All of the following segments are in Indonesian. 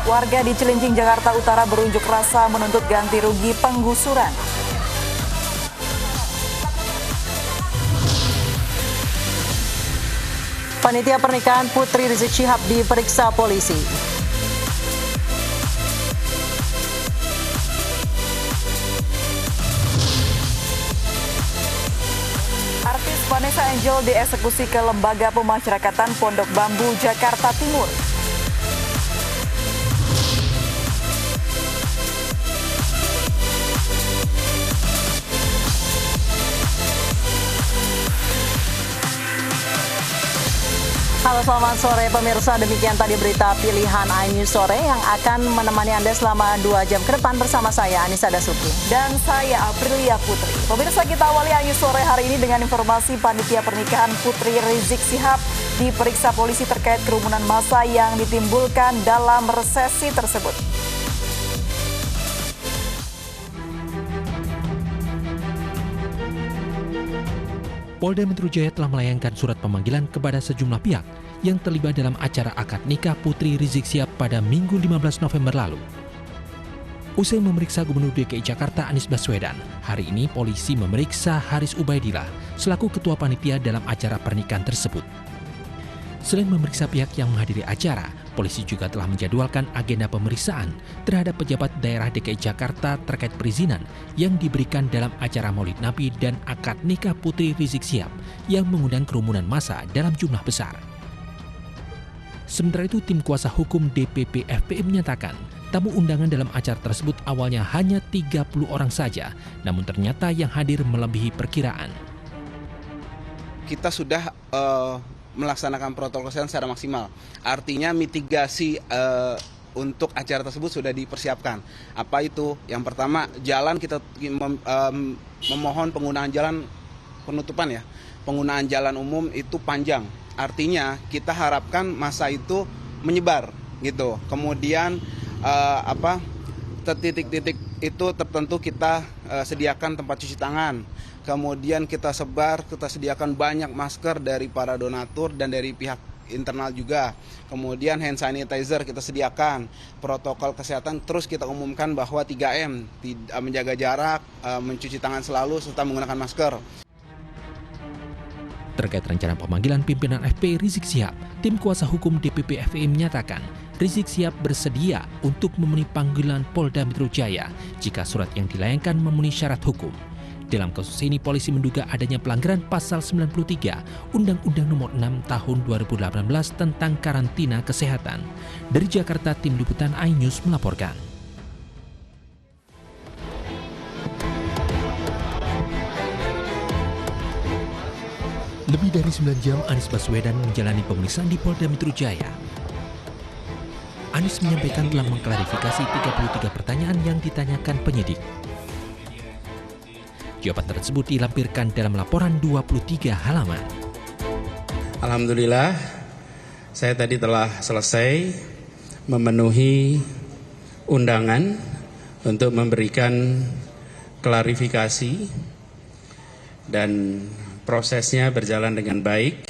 Warga di Cilincing, Jakarta Utara berunjuk rasa menuntut ganti rugi penggusuran. Panitia pernikahan Putri Rizik Syihab diperiksa polisi. Artis Vanessa Angel dieksekusi ke Lembaga Pemasyarakatan Pondok Bambu, Jakarta Timur. Halo, selamat sore pemirsa, demikian tadi berita pilihan iNews Sore yang akan menemani Anda selama 2 jam ke depan bersama saya Anissa Dasuki. Dan saya Aprilia Putri. Pemirsa, kita awali iNews Sore hari ini dengan informasi panitia pernikahan Putri Rizik Syihab diperiksa polisi terkait kerumunan massa yang ditimbulkan dalam resepsi tersebut. Polda Metro Jaya telah melayangkan surat pemanggilan kepada sejumlah pihak yang terlibat dalam acara akad nikah Putri Rizik Syihab pada Minggu 15 November lalu. Usai memeriksa Gubernur DKI Jakarta Anies Baswedan, hari ini polisi memeriksa Haris Ubaidillah selaku ketua panitia dalam acara pernikahan tersebut. Selain memeriksa pihak yang menghadiri acara, polisi juga telah menjadwalkan agenda pemeriksaan terhadap pejabat daerah DKI Jakarta terkait perizinan yang diberikan dalam acara Maulid Nabi dan akad nikah Putri Rizik Syihab yang mengundang kerumunan massa dalam jumlah besar. Sementara itu, tim kuasa hukum DPP FPI menyatakan tamu undangan dalam acara tersebut awalnya hanya 30 orang saja, namun ternyata yang hadir melebihi perkiraan. Kita sudah melaksanakan protokol kesehatan secara maksimal. Artinya mitigasi untuk acara tersebut sudah dipersiapkan. Apa itu? Yang pertama, jalan kita memohon penggunaan jalan penutupan ya. Penggunaan jalan umum itu panjang. Artinya kita harapkan massa itu menyebar gitu. Kemudian titik-titik itu tertentu kita sediakan tempat cuci tangan. Kemudian kita sediakan banyak masker dari para donatur dan dari pihak internal juga. Kemudian hand sanitizer kita sediakan. Protokol kesehatan terus kita umumkan bahwa 3M, menjaga jarak, mencuci tangan selalu, serta menggunakan masker. Terkait rencana pemanggilan pimpinan FPI Rizik Syihab, tim kuasa hukum DPP FPI menyatakan Rizik Syihab bersedia untuk memenuhi panggilan Polda Metro Jaya jika surat yang dilayangkan memenuhi syarat hukum. Dalam kasus ini, polisi menduga adanya pelanggaran pasal 93 Undang-Undang Nomor 6 Tahun 2018 tentang karantina kesehatan. Dari Jakarta, tim liputan iNews melaporkan. Lebih dari 9 jam Anies Baswedan menjalani pemeriksaan di Polda Metro Jaya. Anies menyampaikan telah mengklarifikasi 33 pertanyaan yang ditanyakan penyidik. Jawaban tersebut dilampirkan dalam laporan 23 halaman. Alhamdulillah, saya tadi telah selesai memenuhi undangan untuk memberikan klarifikasi dan prosesnya berjalan dengan baik.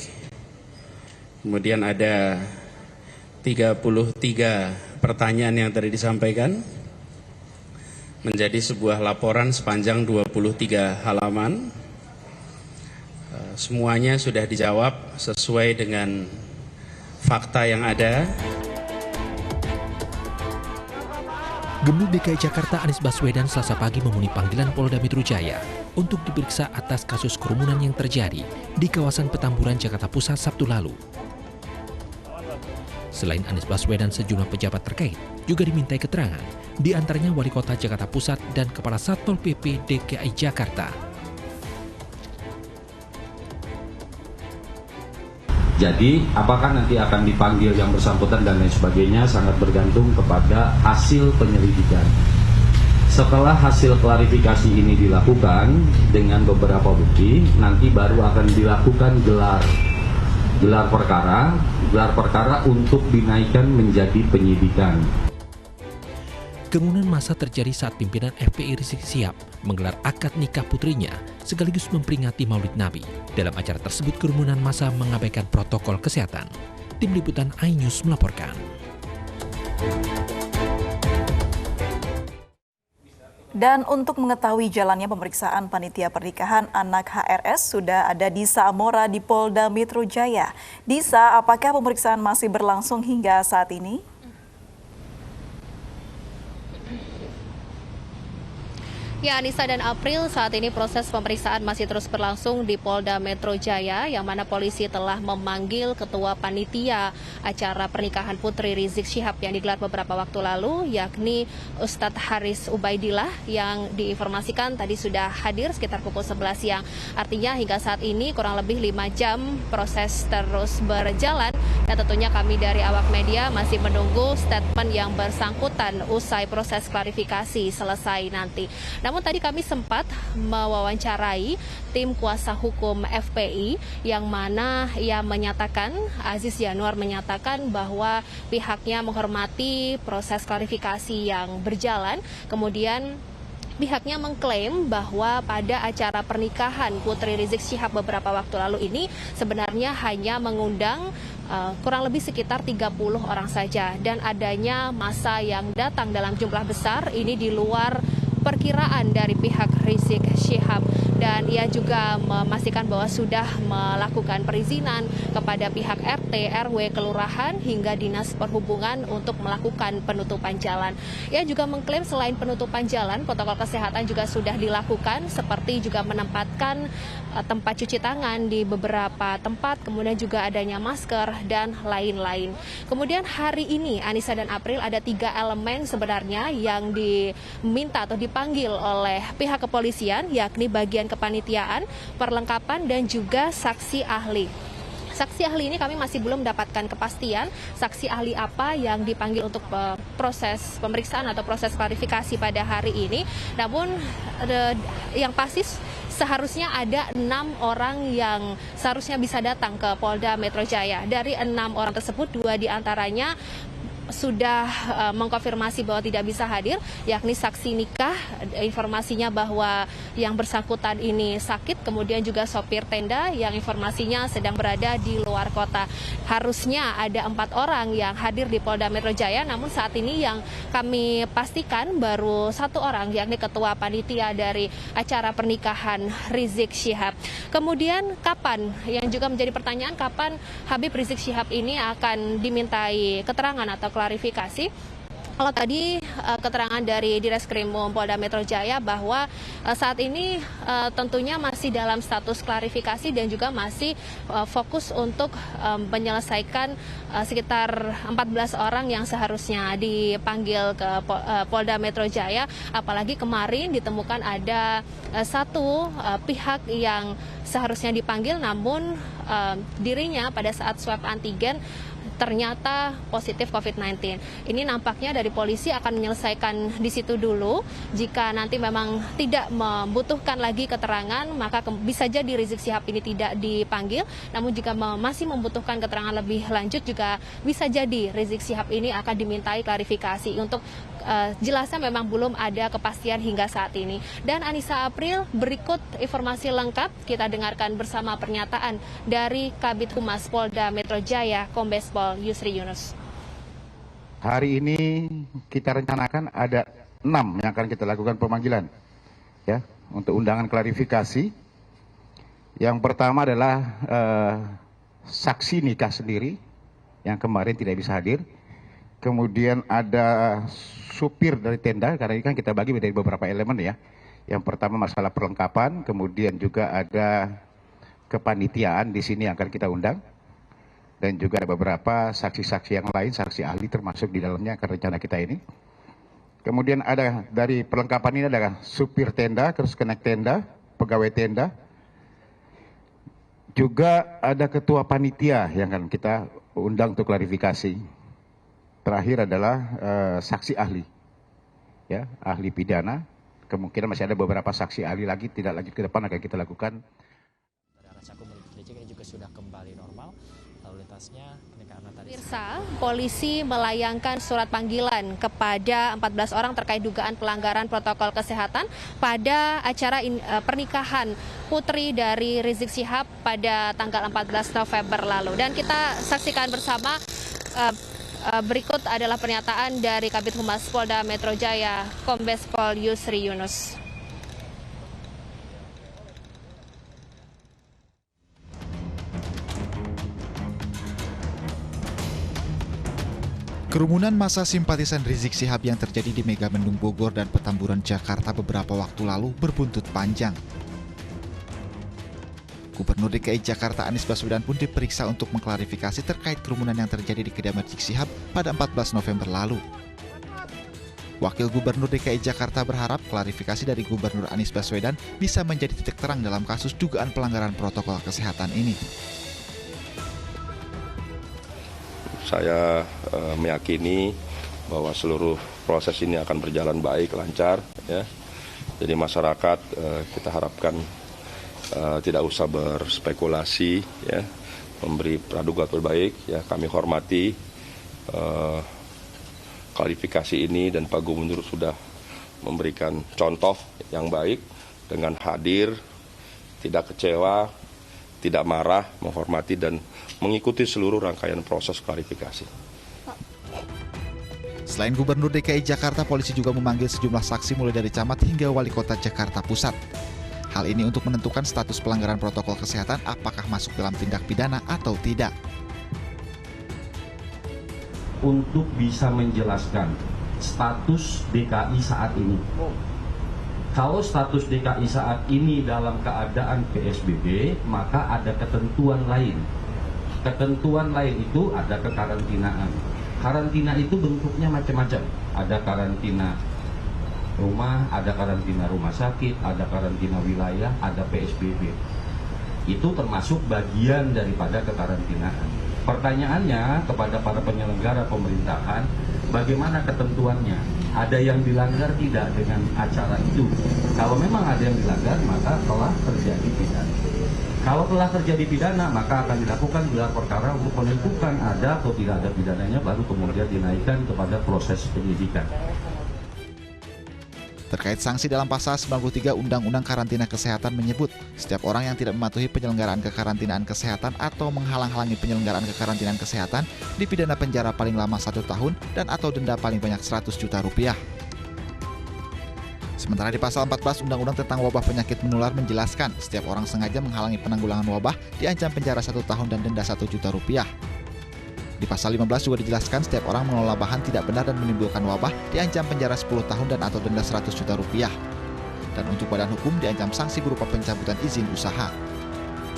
Kemudian ada 33 pertanyaan yang tadi disampaikan menjadi sebuah laporan sepanjang 23 halaman. Semuanya sudah dijawab sesuai dengan fakta yang ada. Gubernur DKI Jakarta Anies Baswedan Selasa pagi memenuhi panggilan Polda Metro Jaya untuk diperiksa atas kasus kerumunan yang terjadi di kawasan Petamburan, Jakarta Pusat Sabtu lalu. Selain Anies Baswedan, sejumlah pejabat terkait juga dimintai keterangan, di antaranya Wali Kota Jakarta Pusat dan Kepala Satpol PP DKI Jakarta. Jadi, apakah nanti akan dipanggil yang bersangkutan dan lain sebagainya sangat bergantung kepada hasil penyelidikan. Setelah hasil klarifikasi ini dilakukan dengan beberapa bukti, nanti baru akan dilakukan gelar perkara untuk dinaikkan menjadi penyidikan. Kerumunan massa terjadi saat pimpinan FPI Rizik Syihab menggelar akad nikah putrinya sekaligus memperingati Maulid Nabi. Dalam acara tersebut, kerumunan massa mengabaikan protokol kesehatan. Tim liputan iNews melaporkan. Dan untuk mengetahui jalannya pemeriksaan panitia pernikahan anak HRS sudah ada Disa Amora di Polda Metro Jaya. Disa, apakah pemeriksaan masih berlangsung hingga saat ini? Ya, Anissa dan April, saat ini proses pemeriksaan masih terus berlangsung di Polda Metro Jaya, yang mana polisi telah memanggil ketua panitia acara pernikahan Putri Rizik Syihab yang digelar beberapa waktu lalu, yakni Ustadz Haris Ubaidillah, yang diinformasikan tadi sudah hadir sekitar pukul 11 siang. Artinya hingga saat ini kurang lebih 5 jam proses terus berjalan, dan tentunya kami dari awak media masih menunggu statement yang bersangkutan usai proses klarifikasi selesai nanti. Namun tadi kami sempat mewawancarai tim kuasa hukum FPI, yang mana ia menyatakan, Aziz Yanuar menyatakan bahwa pihaknya menghormati proses klarifikasi yang berjalan. Kemudian pihaknya mengklaim bahwa pada acara pernikahan Putri Rizik Syihab beberapa waktu lalu ini sebenarnya hanya mengundang kurang lebih sekitar 30 orang saja, dan adanya massa yang datang dalam jumlah besar ini di luar perkiraan dari pihak Rizik Syihab. Dan ia juga memastikan bahwa sudah melakukan perizinan kepada pihak RT, RW, kelurahan hingga dinas perhubungan untuk melakukan penutupan jalan. Ia juga mengklaim selain penutupan jalan, protokol kesehatan juga sudah dilakukan, seperti juga menempatkan tempat cuci tangan di beberapa tempat, kemudian juga adanya masker dan lain-lain. Kemudian hari ini, Anissa dan April, ada 3 elemen sebenarnya yang diminta atau dipanggil oleh pihak kepolisian, yakni bagian kepanitiaan, perlengkapan, dan juga saksi ahli. Saksi ahli ini kami masih belum mendapatkan kepastian saksi ahli apa yang dipanggil untuk proses pemeriksaan atau proses klarifikasi pada hari ini. Namun yang pasti seharusnya ada 6 orang yang seharusnya bisa datang ke Polda Metro Jaya. Dari 6 orang tersebut, 2 diantaranya sudah mengkonfirmasi bahwa tidak bisa hadir, yakni saksi nikah, informasinya bahwa yang bersangkutan ini sakit, kemudian juga sopir tenda yang informasinya sedang berada di luar kota. Harusnya ada 4 orang yang hadir di Polda Metro Jaya, namun saat ini yang kami pastikan baru 1 orang, yakni ketua panitia dari acara pernikahan Rizik Syihab. Kemudian kapan, yang juga menjadi pertanyaan, kapan Habib Rizik Syihab ini akan dimintai keterangan atau klarifikasi. Kalau tadi keterangan dari Direskrimum Polda Metro Jaya bahwa saat ini tentunya masih dalam status klarifikasi dan juga masih fokus untuk menyelesaikan sekitar 14 orang yang seharusnya dipanggil ke Polda Metro Jaya. Apalagi kemarin ditemukan ada 1 pihak yang seharusnya dipanggil, namun dirinya pada saat swab antigen ternyata positif COVID-19. Ini nampaknya dari polisi akan menyelesaikan di situ dulu. Jika nanti memang tidak membutuhkan lagi keterangan, maka bisa jadi Rizik Syihab ini tidak dipanggil. Namun jika masih membutuhkan keterangan lebih lanjut, juga bisa jadi Rizik Syihab ini akan dimintai klarifikasi. Untuk jelasnya memang belum ada kepastian hingga saat ini. Dan Anissa, April, berikut informasi lengkap kita dengarkan bersama pernyataan dari Kabid Humas Polda Metro Jaya, Kombes Pol Yusri Yunus. Hari ini kita rencanakan ada 6 yang akan kita lakukan pemanggilan, ya, untuk undangan klarifikasi. Yang pertama adalah saksi nikah sendiri yang kemarin tidak bisa hadir. Kemudian ada supir dari tenda, karena ini kan kita bagi dari beberapa elemen, ya. Yang pertama masalah perlengkapan, kemudian juga ada kepanitiaan di sini yang akan kita undang. Dan juga ada beberapa saksi-saksi yang lain, saksi ahli termasuk di dalamnya akan rencana kita ini. Kemudian ada dari perlengkapan ini adalah supir tenda, terus kenek tenda, pegawai tenda. Juga ada ketua panitia yang akan kita undang untuk klarifikasi. Terakhir adalah saksi ahli, ya, ahli pidana. Kemungkinan masih ada beberapa saksi ahli lagi, tidak lanjut ke depan akan kita lakukan. Rasa komunikasi ini juga sudah kembali normal. Lalu lintasnya Pemirsa, polisi melayangkan surat panggilan kepada 14 orang terkait dugaan pelanggaran protokol kesehatan pada acara pernikahan putri dari Rizik Syihab pada tanggal 14 November lalu. Dan kita saksikan bersama Berikut adalah pernyataan dari Kabid Humas Polda Metro Jaya, Kombes Pol Yusri Yunus. Kerumunan massa simpatisan Rizik Syihab yang terjadi di Megamendung Bogor dan Petamburan Jakarta beberapa waktu lalu berbuntut panjang. Gubernur DKI Jakarta Anies Baswedan pun diperiksa untuk mengklarifikasi terkait kerumunan yang terjadi di kediaman Rizik Syihab pada 14 November lalu. Wakil Gubernur DKI Jakarta berharap klarifikasi dari Gubernur Anies Baswedan bisa menjadi titik terang dalam kasus dugaan pelanggaran protokol kesehatan ini. Saya meyakini bahwa seluruh proses ini akan berjalan baik, lancar. Ya. Jadi masyarakat kita harapkan tidak usah berspekulasi, ya, memberi praduga terbaik. Ya, kami hormati klarifikasi ini dan Pak Gubernur sudah memberikan contoh yang baik dengan hadir, tidak kecewa, tidak marah, menghormati dan mengikuti seluruh rangkaian proses klarifikasi. Selain Gubernur DKI Jakarta, polisi juga memanggil sejumlah saksi mulai dari camat hingga wali kota Jakarta Pusat. Hal ini untuk menentukan status pelanggaran protokol kesehatan apakah masuk dalam tindak pidana atau tidak. Untuk bisa menjelaskan status DKI saat ini. Kalau status DKI saat ini dalam keadaan PSBB, maka ada ketentuan lain. Ketentuan lain itu ada kekarantinaan. Karantina itu bentuknya macam-macam. Ada karantina rumah, ada karantina rumah sakit, ada karantina wilayah, ada PSBB. Itu termasuk bagian daripada kekarantinaan. Pertanyaannya kepada para penyelenggara pemerintahan, bagaimana ketentuannya? Ada yang dilanggar tidak dengan acara itu? Kalau memang ada yang dilanggar, maka telah terjadi pidana. Kalau telah terjadi pidana, maka akan dilakukan gelar perkara untuk menentukan ada atau tidak ada pidananya, baru kemudian dinaikkan kepada proses penyidikan. Terkait sanksi dalam pasal 93 Undang-Undang Karantina Kesehatan menyebut, setiap orang yang tidak mematuhi penyelenggaraan kekarantinaan kesehatan atau menghalang-halangi penyelenggaraan kekarantinaan kesehatan dipidana penjara paling lama 1 tahun dan atau denda paling banyak 100 juta rupiah. Sementara di pasal 14 Undang-Undang tentang wabah penyakit menular menjelaskan, setiap orang sengaja menghalangi penanggulangan wabah diancam penjara 1 tahun dan denda 1 juta rupiah. Di pasal 15 juga dijelaskan setiap orang mengelola bahan tidak benar dan menimbulkan wabah diancam penjara 10 tahun dan atau denda 100 juta rupiah. Dan untuk badan hukum diancam sanksi berupa pencabutan izin usaha.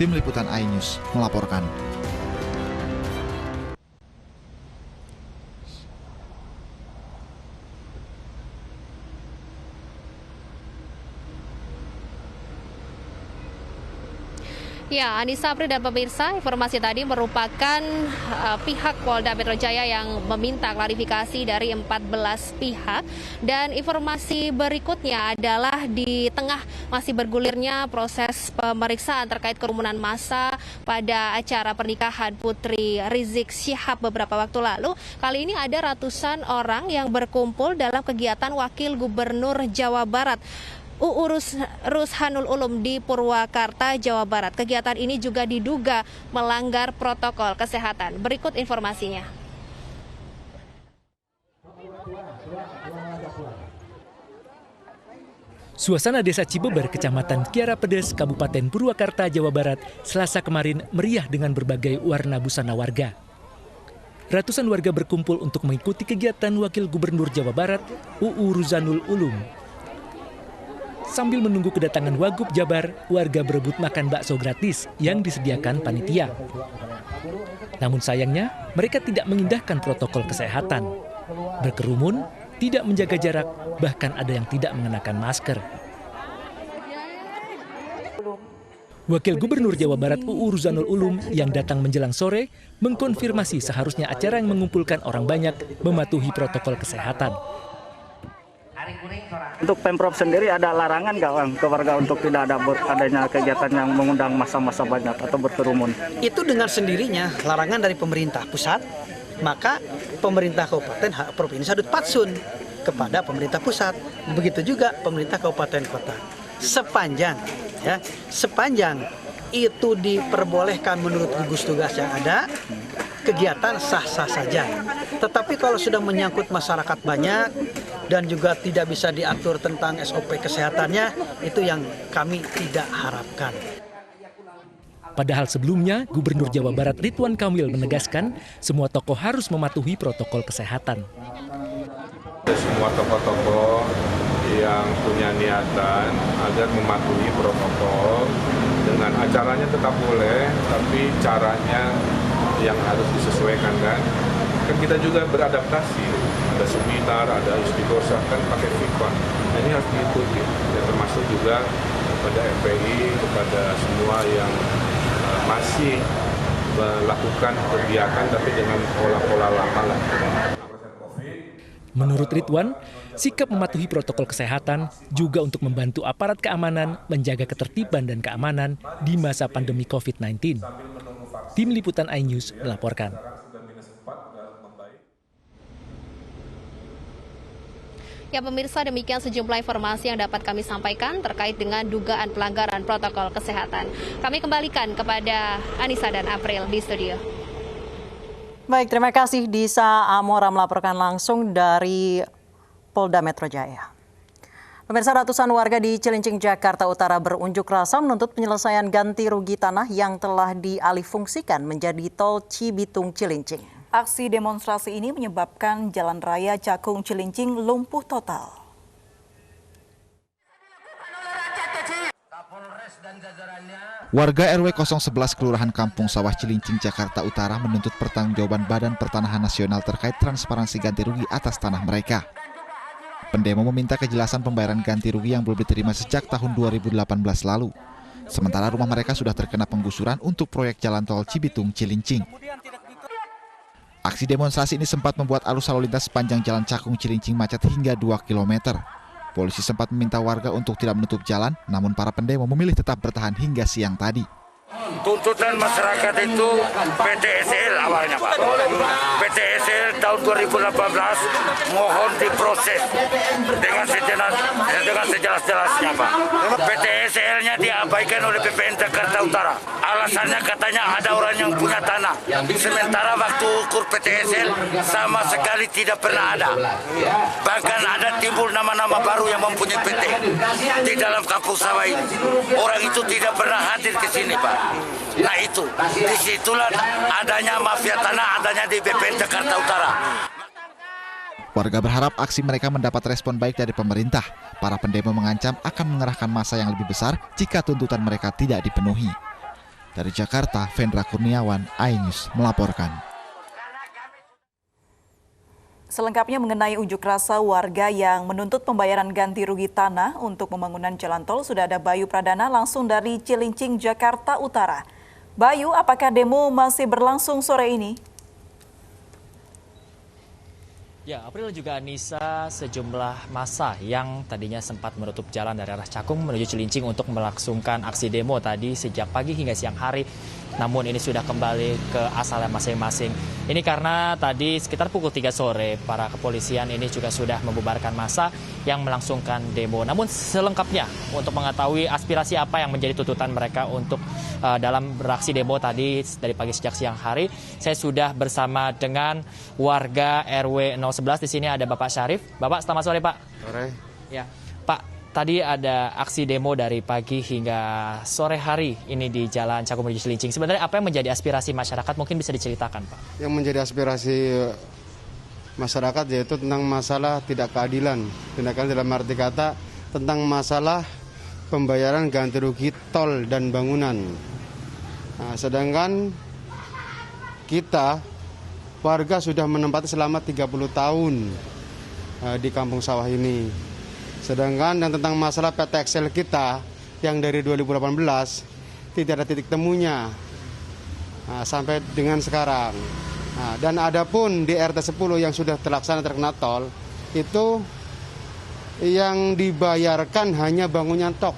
Tim Liputan iNews melaporkan. Ya, Anissa, April dan pemirsa, informasi tadi merupakan pihak Polda Metro Jaya yang meminta klarifikasi dari 14 pihak. Dan informasi berikutnya adalah di tengah masih bergulirnya proses pemeriksaan terkait kerumunan massa pada acara pernikahan Putri Rizik Syihab beberapa waktu lalu. Kali ini ada ratusan orang yang berkumpul dalam kegiatan Wakil Gubernur Jawa Barat UU Ruzhanul Ulum di Purwakarta, Jawa Barat. Kegiatan ini juga diduga melanggar protokol kesehatan. Berikut informasinya. Suasana Desa Cibeber, Kecamatan Kiara Pedes, Kabupaten Purwakarta, Jawa Barat, Selasa kemarin meriah dengan berbagai warna busana warga. Ratusan warga berkumpul untuk mengikuti kegiatan Wakil Gubernur Jawa Barat UU Ruzhanul Ulum. Sambil menunggu kedatangan Wagub Jabar, warga berebut makan bakso gratis yang disediakan panitia. Namun sayangnya, mereka tidak mengindahkan protokol kesehatan. Berkerumun, tidak menjaga jarak, bahkan ada yang tidak mengenakan masker. Wakil Gubernur Jawa Barat UU Ruzhanul Ulum yang datang menjelang sore mengkonfirmasi seharusnya acara yang mengumpulkan orang banyak mematuhi protokol kesehatan. Untuk Pemprov sendiri ada larangan nggak ke warga untuk tidak ada adanya kegiatan yang mengundang massa-massa banyak atau berkerumun? Itu dengan sendirinya larangan dari pemerintah pusat, maka pemerintah kabupaten provinsi harus patsun kepada pemerintah pusat. Begitu juga pemerintah kabupaten kota. Sepanjang itu diperbolehkan menurut gugus tugas yang ada, kegiatan sah-sah saja. Tetapi kalau sudah menyangkut masyarakat banyak dan juga tidak bisa diatur tentang SOP kesehatannya, itu yang kami tidak harapkan. Padahal sebelumnya, Gubernur Jawa Barat Ridwan Kamil menegaskan semua tokoh harus mematuhi protokol kesehatan. Semua tokoh-tokoh yang punya niatan agar mematuhi protokol, dengan acaranya tetap boleh, tapi caranya yang harus disesuaikan kan kita juga beradaptasi, ada seminar, ada istighosah kan pakai VIPA. Nah, ini harus diikuti, ya, termasuk juga kepada FPI, kepada semua yang masih melakukan kegiatan tapi dengan pola-pola lama lah. Menurut Ridwan, sikap mematuhi protokol kesehatan juga untuk membantu aparat keamanan menjaga ketertiban dan keamanan di masa pandemi COVID-19. Tim Liputan iNews melaporkan. Ya pemirsa, demikian sejumlah informasi yang dapat kami sampaikan terkait dengan dugaan pelanggaran protokol kesehatan. Kami kembalikan kepada Anissa dan April di studio. Baik, terima kasih Disa Amora melaporkan langsung dari Polda Metro Jaya. Pemirsa, ratusan warga di Cilincing, Jakarta Utara berunjuk rasa menuntut penyelesaian ganti rugi tanah yang telah dialihfungsikan menjadi tol Cibitung Cilincing. Aksi demonstrasi ini menyebabkan Jalan Raya Cakung Cilincing lumpuh total. Warga RW 011 Kelurahan Kampung Sawah Cilincing, Jakarta Utara menuntut pertanggungjawaban Badan Pertanahan Nasional terkait transparansi ganti rugi atas tanah mereka. Pendemo meminta kejelasan pembayaran ganti rugi yang belum diterima sejak tahun 2018 lalu. Sementara rumah mereka sudah terkena penggusuran untuk proyek jalan tol Cibitung Cilincing. Aksi demonstrasi ini sempat membuat arus lalu lintas sepanjang jalan Cakung Cilincing macet hingga 2 km. Polisi sempat meminta warga untuk tidak menutup jalan, namun para pendemo memilih tetap bertahan hingga siang tadi. Tuntutan masyarakat itu PTSL awalnya Pak. PTSL tahun 2018 mohon diproses dengan sejelas-jelasnya Pak. PTSL-nya diabaikan oleh BPN Jakarta Utara. Alasannya katanya ada orang yang punya tanah. Sementara waktu ukur PTSL sama sekali tidak pernah ada. Bahkan ada timbul nama-nama baru yang mempunyai PT di dalam kampung sawah ini. Orang itu tidak pernah hadir ke sini Pak. Nah itu, disitulah adanya mafia tanah, adanya di BPN Jakarta Utara. Warga berharap aksi mereka mendapat respon baik dari pemerintah. Para pendemo mengancam akan mengerahkan massa yang lebih besar jika tuntutan mereka tidak dipenuhi. Dari Jakarta, Vendra Kurniawan, iNews melaporkan. Selengkapnya mengenai unjuk rasa warga yang menuntut pembayaran ganti rugi tanah untuk pembangunan jalan tol, sudah ada Bayu Pradana langsung dari Cilincing, Jakarta Utara. Bayu, apakah demo masih berlangsung sore ini? Ya, April juga Anissa, sejumlah massa yang tadinya sempat menutup jalan dari arah Cakung menuju Cilincing untuk melangsungkan aksi demo tadi sejak pagi hingga siang hari. Namun ini sudah kembali ke asalnya masing-masing. Ini karena tadi sekitar pukul 3 sore para kepolisian ini juga sudah membubarkan massa yang melangsungkan demo. Namun selengkapnya untuk mengetahui aspirasi apa yang menjadi tuntutan mereka untuk dalam beraksi demo tadi dari pagi sejak siang hari, saya sudah bersama dengan warga RW 011. Di sini ada Bapak Syarif. Bapak, selamat sore Pak. Sore. Ya, Pak. Tadi ada aksi demo dari pagi hingga sore hari ini di Jalan Cakung menuju Cilincing. Sebenarnya apa yang menjadi aspirasi masyarakat mungkin bisa diceritakan, Pak? Yang menjadi aspirasi masyarakat yaitu tentang masalah tidak keadilan. Tindakan dalam arti kata tentang masalah pembayaran ganti rugi tol dan bangunan. Nah, sedangkan kita warga sudah menempati selama 30 tahun di kampung sawah ini. Sedangkan dan tentang masalah PTXL kita yang dari 2018 tidak ada titik temunya sampai dengan sekarang. Dan adapun di RT 10 yang sudah terlaksana terkena tol itu yang dibayarkan hanya bangunnya tok,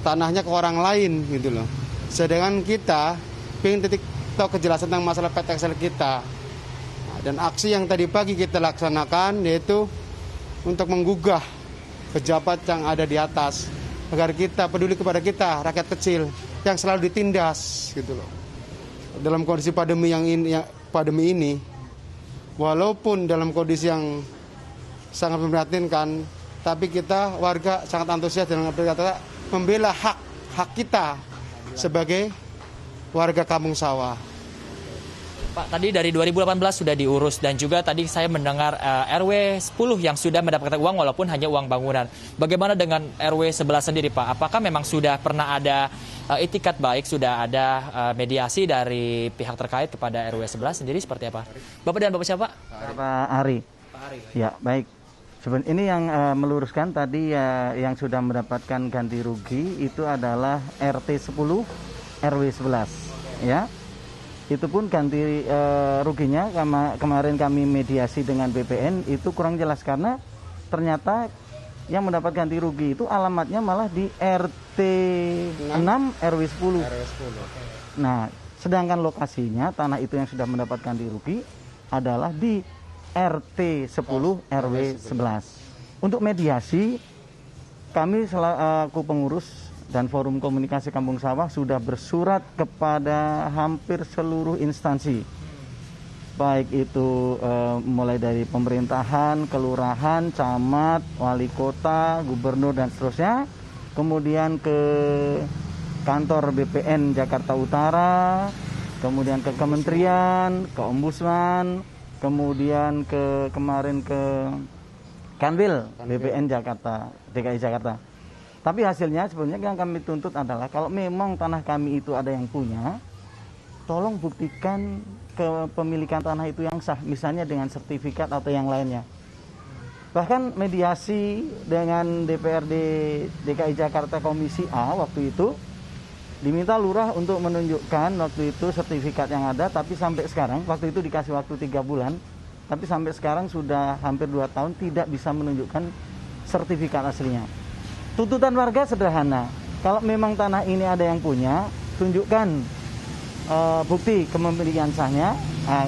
tanahnya ke orang lain gitu loh. Sedangkan kita pengen titik tahu kejelasan tentang masalah PTXL kita. Dan aksi yang tadi pagi kita laksanakan yaitu untuk menggugah pejabat yang ada di atas agar kita peduli kepada kita rakyat kecil yang selalu ditindas gitu loh. Dalam kondisi pandemi yang ini pandemi ini, walaupun dalam kondisi yang sangat memprihatinkan, tapi kita warga sangat antusias dan berkata membela hak kita sebagai warga Kampung Sawah. Pak, tadi dari 2018 sudah diurus dan juga tadi saya mendengar RW 10 yang sudah mendapatkan uang walaupun hanya uang bangunan. Bagaimana dengan RW 11 sendiri, Pak? Apakah memang sudah pernah ada itikat baik, sudah ada mediasi dari pihak terkait kepada RW 11 sendiri seperti apa? Bapak dan Bapak siapa? Pak Ari. Pak Ari. Ya, baik. Ini yang meluruskan tadi yang sudah mendapatkan ganti rugi itu adalah RT 10 RW 11 ya. Itu pun ganti ruginya kemarin kami mediasi dengan BPN itu kurang jelas karena ternyata yang mendapat ganti rugi itu alamatnya malah di RT 6 RW 10. Nah, sedangkan lokasinya tanah itu yang sudah mendapat ganti rugi adalah di RT 10 RW 11. Untuk mediasi kami selaku pengurus dan Forum Komunikasi Kampung Sawah sudah bersurat kepada hampir seluruh instansi, baik itu mulai dari pemerintahan, kelurahan, camat, wali kota, gubernur dan seterusnya, kemudian ke kantor BPN Jakarta Utara, kemudian ke kementerian, ke ombudsman, kemudian kemarin ke Kanwil BPN Jakarta, DKI Jakarta. Tapi hasilnya sebenarnya yang kami tuntut adalah kalau memang tanah kami itu ada yang punya, tolong buktikan kepemilikan tanah itu yang sah, misalnya dengan sertifikat atau yang lainnya. Bahkan mediasi dengan DPRD DKI Jakarta Komisi A waktu itu, diminta lurah untuk menunjukkan waktu itu sertifikat yang ada, tapi sampai sekarang, waktu itu dikasih waktu 3 bulan, tapi sampai sekarang sudah hampir 2 tahun tidak bisa menunjukkan sertifikat aslinya. Tuntutan warga sederhana, kalau memang tanah ini ada yang punya, tunjukkan bukti kepemilikan sahnya,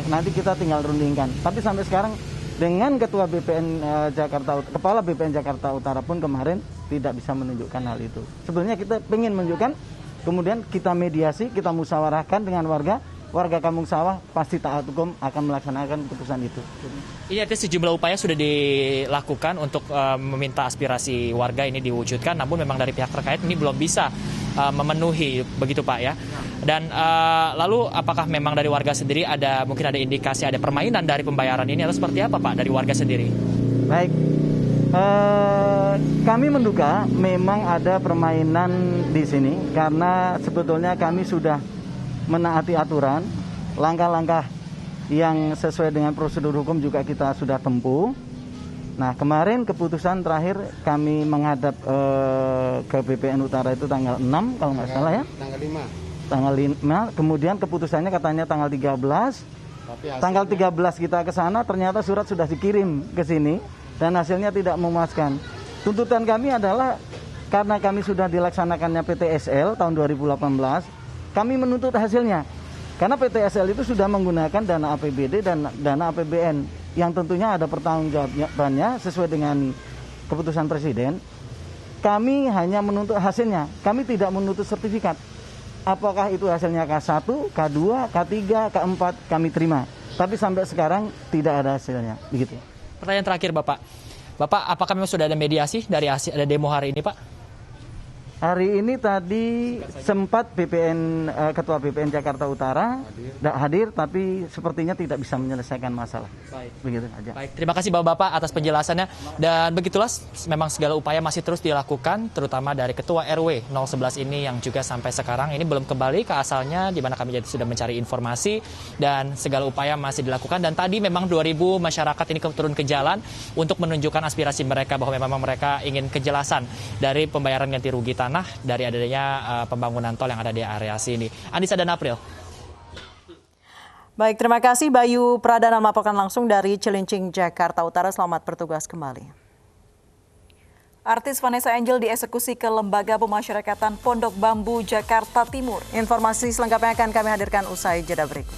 nanti kita tinggal rundingkan. Tapi sampai sekarang dengan Ketua BPN Kepala BPN Jakarta Utara pun kemarin tidak bisa menunjukkan hal itu. Sebenarnya kita ingin menunjukkan, kemudian kita mediasi, kita musyawarahkan dengan warga Kampung Sawah pasti taat hukum akan melaksanakan keputusan itu. Ini artinya sejumlah upaya sudah dilakukan untuk meminta aspirasi warga ini diwujudkan, namun memang dari pihak terkait ini belum bisa memenuhi, begitu Pak ya. Dan lalu apakah memang dari warga sendiri mungkin ada indikasi ada permainan dari pembayaran ini atau seperti apa Pak dari warga sendiri? Baik, kami menduga memang ada permainan di sini karena sebetulnya kami sudah menaati aturan, langkah-langkah yang sesuai dengan prosedur hukum juga kita sudah tempuh. Nah, kemarin keputusan terakhir kami menghadap ke BPN Utara itu tanggal 6 kalau nggak salah ya. Tanggal 5, kemudian keputusannya katanya tanggal 13. Tanggal 13 kita ke sana, ternyata surat sudah dikirim ke sini dan hasilnya tidak memuaskan. Tuntutan kami adalah karena kami sudah dilaksanakannya PTSL tahun 2018, kami menuntut hasilnya. Karena PTSL itu sudah menggunakan dana APBD dan dana APBN yang tentunya ada pertanggungjawabannya sesuai dengan keputusan Presiden. Kami hanya menuntut hasilnya. Kami tidak menuntut sertifikat. Apakah itu hasilnya K1, K2, K3, K4 kami terima. Tapi sampai sekarang tidak ada hasilnya. Begitu. Pertanyaan terakhir Bapak. Bapak, apakah memang sudah ada mediasi dari ada demo hari ini Pak? Hari ini tadi sempat Ketua BPN Jakarta Utara hadir, tapi sepertinya tidak bisa menyelesaikan masalah. Baik. Begitu aja. Baik, terima kasih Bapak-Bapak atas penjelasannya. Dan begitulah memang segala upaya masih terus dilakukan, terutama dari Ketua RW 011 ini yang juga sampai sekarang ini belum kembali ke asalnya, di mana kami sudah mencari informasi dan segala upaya masih dilakukan. Dan tadi memang 2.000 masyarakat ini turun ke jalan untuk menunjukkan aspirasi mereka bahwa memang mereka ingin kejelasan dari pembayaran ganti rugi tanah dari adanya pembangunan tol yang ada di area sini. Anissa dan April. Baik, terima kasih Bayu Pradana melaporkan langsung dari Cilincing, Jakarta Utara. Selamat bertugas kembali. Artis Vanessa Angel dieksekusi ke Lembaga Pemasyarakatan Pondok Bambu, Jakarta Timur. Informasi selengkapnya akan kami hadirkan usai jeda berikut.